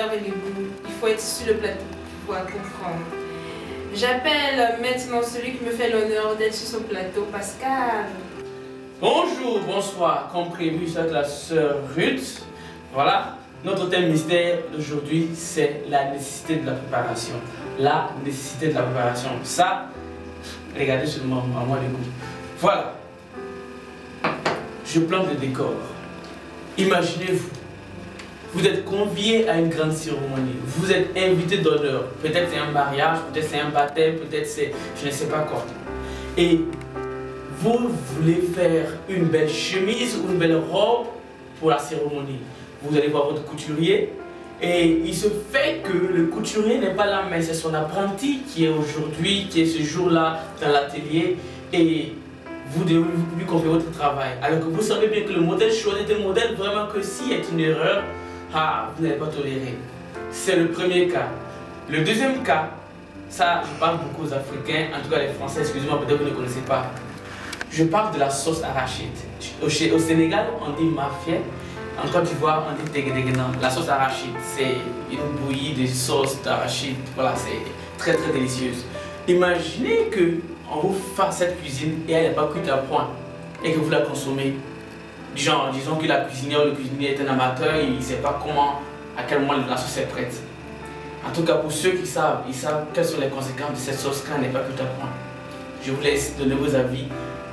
l'odeur et le goût. Il faut être sur le plateau pour pouvoir comprendre. J'appelle maintenant celui qui me fait l'honneur d'être sur ce plateau, Pascal. Bonjour, bonsoir, comme prévu, c'est la sœur Ruth. Voilà, notre thème mystère d'aujourd'hui, c'est la nécessité de la préparation. La nécessité de la préparation. Ça, regardez seulement à moi les goûts. Voilà. Je plante le décor. Imaginez-vous, vous êtes convié à une grande cérémonie. Vous êtes invité d'honneur. Peut-être c'est un mariage, peut-être c'est un baptême, peut-être c'est je ne sais pas quoi. Et vous voulez faire une belle chemise ou une belle robe pour la cérémonie. Vous allez voir votre couturier et il se fait que le couturier n'est pas là, mais c'est son apprenti qui est aujourd'hui, qui est ce jour-là dans l'atelier et vous devez lui confier votre travail. Alors que vous savez bien que le modèle choisi est un modèle vraiment que s'il y a une erreur, vous n'allez pas tolérer. C'est le premier cas. Le deuxième cas, ça je parle beaucoup aux Africains, en tout cas les Français, excusez-moi, peut-être que vous ne connaissez pas. Je parle de la sauce arachide. Au Sénégal, on dit mafia. En Côte d'Ivoire, on dit dégédégénan. La sauce arachide, c'est une bouillie de sauce d'arachide. Voilà, c'est très très délicieuse. Imaginez qu'on vous fasse cette cuisine et elle n'est pas cuite à point et que vous la consommez. Genre, disons que la cuisinière ou le cuisinier est un amateur et il ne sait pas comment, à quel moment la sauce est prête. En tout cas, pour ceux qui savent, ils savent quelles sont les conséquences de cette sauce quand elle n'est pas cuite à point. Je vous laisse donner vos avis.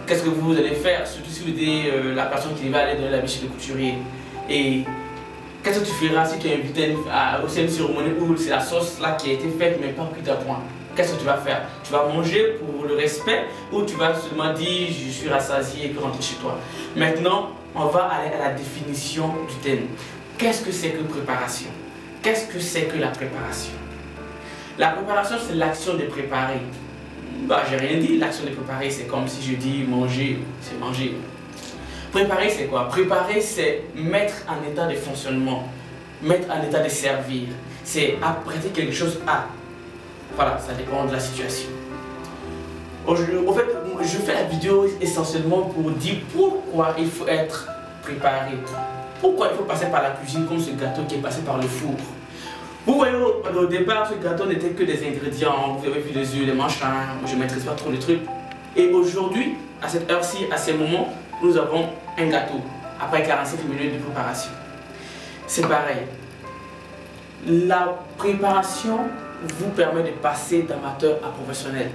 Qu'est-ce que vous allez faire, surtout si vous êtes la personne qui va aller donner la vie chez le couturier. Et qu'est-ce que tu feras si tu es invité à une cérémonie où c'est la sauce là qui a été faite mais pas cuite à point? Qu'est-ce que tu vas faire? Tu vas manger pour le respect ou tu vas seulement dire je suis rassasié et puis rentrer chez toi? Maintenant, on va aller à la définition du thème. Qu'est-ce que c'est que préparation? Qu'est-ce que c'est que la préparation? La préparation, c'est l'action de préparer. J'ai rien dit, l'action de préparer, c'est comme si je dis manger, c'est manger. Préparer, c'est quoi? Préparer, c'est mettre en état de fonctionnement, mettre en état de servir. C'est apprêter quelque chose à. Voilà, ça dépend de la situation. En fait, je fais la vidéo essentiellement pour dire pourquoi il faut être préparé. Pourquoi il faut passer par la cuisine comme ce gâteau qui est passé par le four. Vous voyez, au départ, ce gâteau n'était que des ingrédients. Vous avez vu les œufs, les machins, je ne maîtrise pas trop les trucs. Et aujourd'hui, à cette heure-ci, à ces moments, nous avons un gâteau après 45 minutes de préparation. C'est pareil. La préparation vous permet de passer d'amateur à professionnel.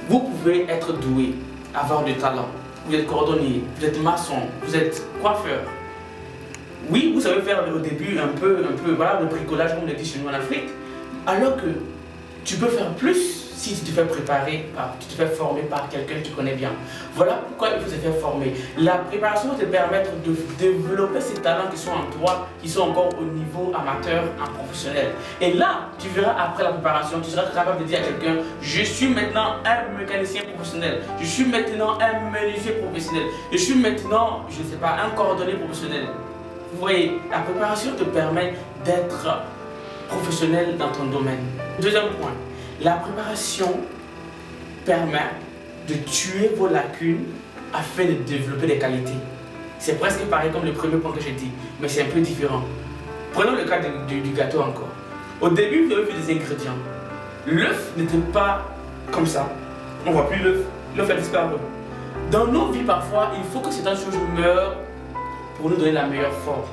Vous pouvez être doué, avoir du talent. Vous êtes cordonnier, vous êtes maçon, vous êtes coiffeur. Oui, vous savez faire au début un peu voilà, le bricolage comme on le dit chez nous en Afrique. Alors que tu peux faire plus si tu te fais préparer, tu te fais former par quelqu'un que tu connais bien. Voilà pourquoi il faut se faire former. La préparation va te permettre de développer ces talents qui sont en toi, qui sont encore au niveau amateur, en professionnel. Et là, tu verras après la préparation, tu seras capable de dire à quelqu'un, je suis maintenant un mécanicien professionnel, je suis maintenant un menuisier professionnel, je suis maintenant, je ne sais pas, un cordonnier professionnel. Vous voyez, la préparation te permet d'être professionnel dans ton domaine. Deuxième point, la préparation permet de tuer vos lacunes afin de développer des qualités. C'est presque pareil comme le premier point que j'ai dit, mais c'est un peu différent. Prenons le cas du gâteau encore. Au début, vous avez vu des ingrédients. L'œuf n'était pas comme ça. On ne voit plus l'œuf. L'œuf a disparu. Dans nos vies, parfois, il faut que certaines choses meurent pour nous donner la meilleure forme.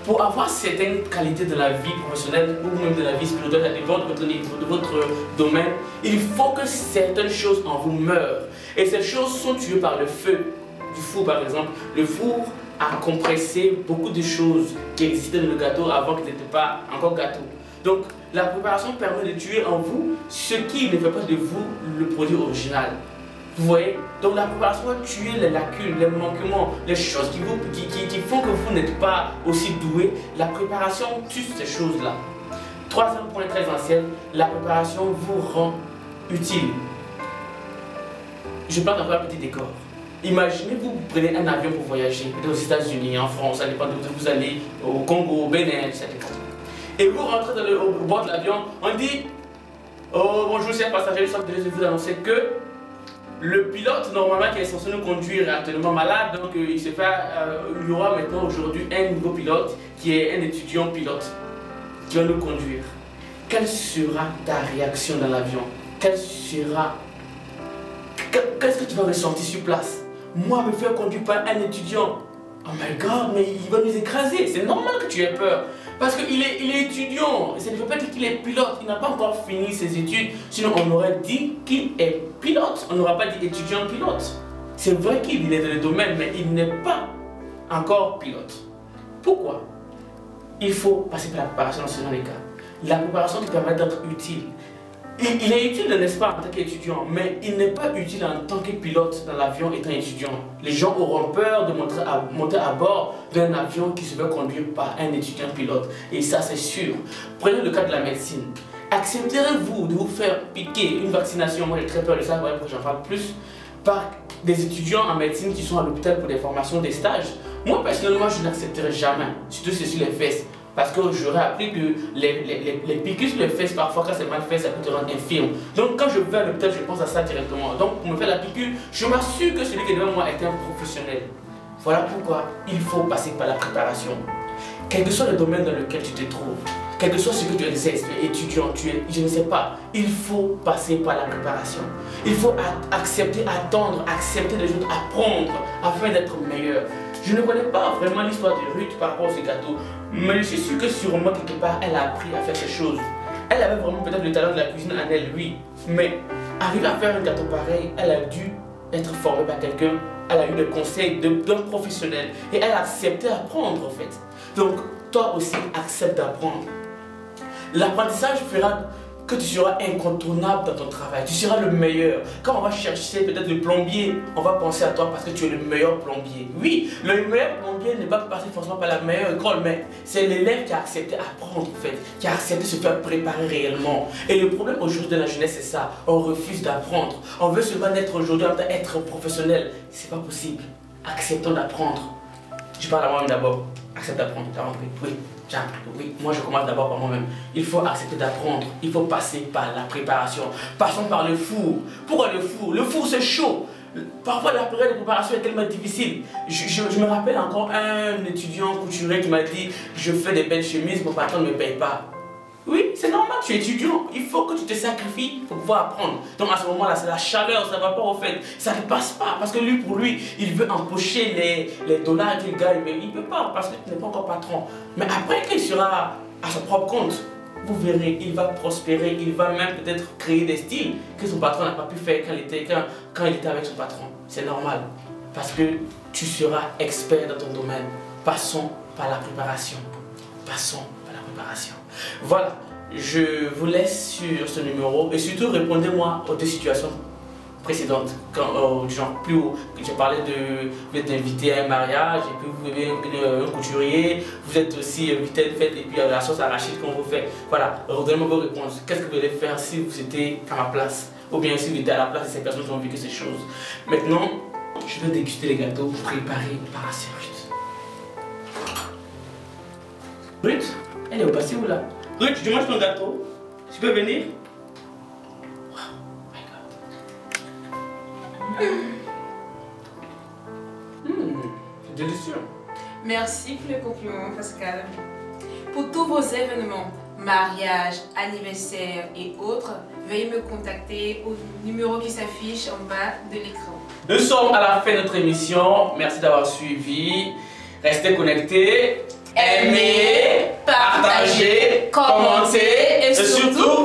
Pour avoir certaines qualités de la vie professionnelle ou même de la vie spirituelle, de votre domaine, il faut que certaines choses en vous meurent. Et ces choses sont tuées par le feu du four, par exemple. Le four a compressé beaucoup de choses qui existaient dans le gâteau avant qu'il n'était pas encore gâteau. Donc, la préparation permet de tuer en vous ce qui ne fait pas de vous le produit original. Vous voyez? Donc la préparation va tuer les lacunes, les manquements, les choses qui font que vous n'êtes pas aussi doué. La préparation tue ces choses-là. Troisième point très essentiel, la préparation vous rend utile. Je parle d'un petit décor. Imaginez, vous prenez un avion pour voyager, peut-être aux États-Unis, en France, ça dépend de où vous allez, au Congo, au Bénin, ça dépend. Et vous rentrez au bord de l'avion, on dit oh bonjour chers passagers, je suis de vous annoncer que le pilote normalement qui est censé nous conduire est actuellement malade, donc il y aura maintenant aujourd'hui un nouveau pilote qui est un étudiant pilote. tu vas nous conduire. Quelle sera ta réaction dans l'avion? Qu'est-ce que tu vas ressentir sur place? Moi, me faire conduire par un étudiant. Oh my God, mais il va nous écraser. C'est normal que tu aies peur. Parce qu'il est étudiant. Ça ne veut pas dire qu'il est pilote. Il n'a pas encore fini ses études. Sinon, on aurait dit qu'il est pilote. On n'aurait pas dit étudiant pilote. C'est vrai qu'il est dans le domaine, mais il n'est pas encore pilote. Pourquoi? Il faut passer par la préparation dans ce les cas. La préparation te permet d'être utile. Il est utile, n'est-ce pas, en tant qu'étudiant, mais il n'est pas utile en tant que pilote dans l'avion étant étudiant. Les gens auront peur de monter à bord d'un avion qui se fait conduire par un étudiant pilote. Et ça, c'est sûr. Prenez le cas de la médecine. Accepterez-vous de vous faire piquer une vaccination? Moi, j'ai très peur de ça, voilà pourquoi j'en parle plus. Par des étudiants en médecine qui sont à l'hôpital pour des formations, des stages. Moi, personnellement, je n'accepterai jamais. Surtout c'est sur les fesses. Parce que j'aurais appris que les piqûres sur les fesses, parfois quand c'est mal fait, ça peut te rendre infirme. Donc quand je vais à l'hôpital, je pense à ça directement. Donc pour me faire la piqûre, je m'assure que celui qui est devant moi est un professionnel. Voilà pourquoi il faut passer par la préparation. Quel que soit le domaine dans lequel tu te trouves, quel que soit ce que tu exerces, tu es étudiant, je ne sais pas, il faut passer par la préparation. Il faut accepter, attendre, accepter les choses, apprendre afin d'être meilleur. Je ne connais pas vraiment l'histoire de Ruth par rapport à ce gâteau, mais je suis sûr que sûrement quelque part elle a appris à faire ces choses. Elle avait vraiment peut-être le talent de la cuisine en elle, oui, mais arriver à faire un gâteau pareil, elle a dû être formée par quelqu'un, elle a eu des conseils d'un professionnel et elle a accepté d'apprendre en fait. Donc toi aussi accepte d'apprendre. L'apprentissage fera que tu seras incontournable dans ton travail, tu seras le meilleur. Quand on va chercher peut-être le plombier, on va penser à toi parce que tu es le meilleur plombier. Oui, le meilleur plombier n'est pas passé forcément par la meilleure école, mais c'est l'élève qui a accepté d'apprendre en fait, qui a accepté de se faire préparer réellement. Et le problème aujourd'hui de la jeunesse, c'est ça, on refuse d'apprendre. On veut seulement être aujourd'hui, en train d'être professionnel. C'est pas possible. Acceptons d'apprendre. Je parle à moi-même d'abord. Accepte d'apprendre, t'as compris? Oui. Tiens, oui, moi je commence d'abord par moi-même. Il faut accepter d'apprendre, il faut passer par la préparation. Passons par le four. Pourquoi le four? Le four c'est chaud. Parfois la période de préparation est tellement difficile. Je me rappelle encore un étudiant couturier qui m'a dit je fais des belles chemises, mon patron ne me paye pas. Oui, c'est normal, tu es étudiant, il faut que tu te sacrifies pour pouvoir apprendre. Donc à ce moment-là, c'est la chaleur, ça ne va pas au fait. Ça ne passe pas parce que lui, pour lui, il veut empocher les dollars qu'il gagne, mais il ne peut pas parce que tu n'es pas encore patron. Mais après qu'il sera à son propre compte, vous verrez, il va prospérer, il va même peut-être créer des styles que son patron n'a pas pu faire quand il était avec son patron. C'est normal parce que tu seras expert dans ton domaine. Passons par la préparation. Passons par la préparation. Voilà, je vous laisse sur ce numéro et surtout répondez-moi aux deux situations précédentes. Quand, genre plus haut, j'ai parlé de vous êtes invité à un mariage et puis vous avez un couturier, vous êtes aussi invité à une fête et puis la sauce arachide qu'on vous fait. Voilà, redonnez-moi vos réponses. Qu'est-ce que vous allez faire si vous étiez à ma place ou bien si vous étiez à la place de ces personnes qui ont vécu ces choses. Maintenant, je vais déguster les gâteaux préparés par la sœur Ruth. Ruth, elle est au passé où là? Ruth, tu manges ton gâteau? Tu peux venir? Wow, my God. C'est délicieux. Merci pour le compliment, Pascal. Pour tous vos événements, mariage, anniversaire et autres, veuillez me contacter au numéro qui s'affiche en bas de l'écran. Nous sommes à la fin de notre émission. Merci d'avoir suivi. Restez connectés. Aimez, partagez, commentez et surtout